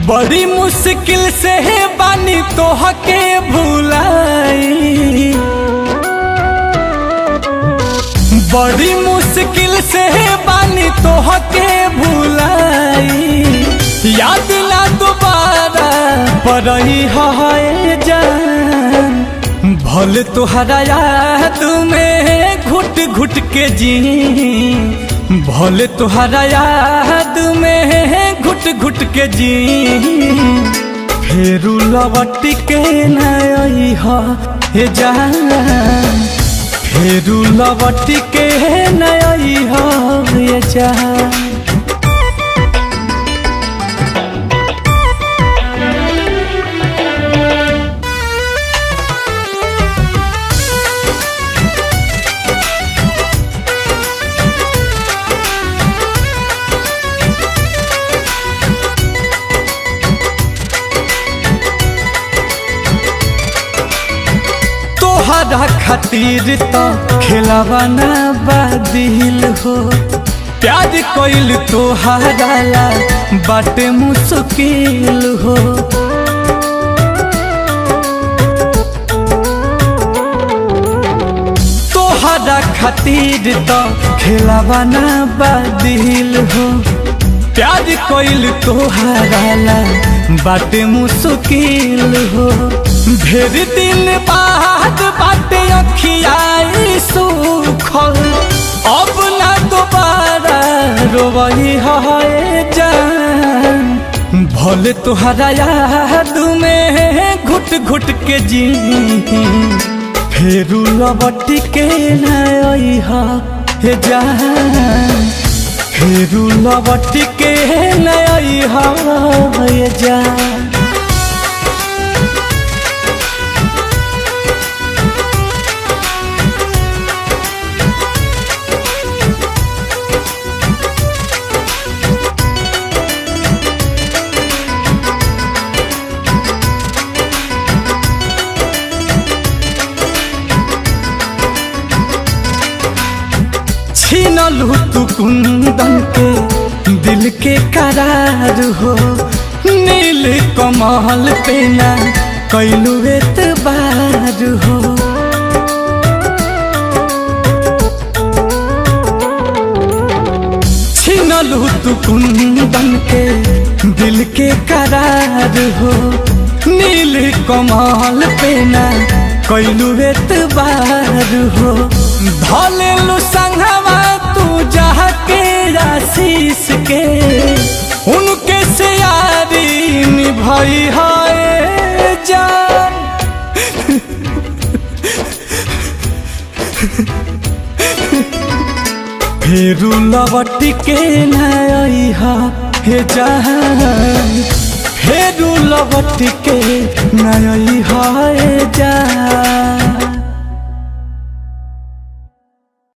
बड़ी मुश्किल से बानी तोहके भुलाई, बड़ी मुश्किल से बानी तोहके भुलाई। याद ना दोबारा पड़ही है जान, भले तोहरा याद में घुट घुट के जी, भले तोहरा याद में घुट घुट के जी। फेरू लौट के न अइहा हे जान, फेरू लौट के न अइहा हे जान। तोहरा खातिर तो खिलावाना बादिल हो, प्यार कोइल तोहरा ला बाटे मुश्किल हो। तोहरा खातिर तो खिलावाना बादिल हो, प्यार कोइल तोहरा ला बाटे मुश्किल हो। ढेर दिन बाद बाटे अखियाई सुखल, अब ना दोबारा रोवही है जान। भले तोहरा याद में घुट घुट के जी, फेरू लौट के न अइहा हे जान, फेरू लौट के न अइहा हे जान। छीनलू तू कुंदन के दिल के करार हो, नील कमल पे ना कैलू एतबार हो। छीनलू तू कुंदन के दिल के करार हो, नील कमल पे ना कैलू एतबार हो। धलेलू संगवा तू जाके आशीष के, उनके से यारी निभाई है जान। फेरू लौट के न अइहा हे जान, फेरू लौट के न अइहा हे जान।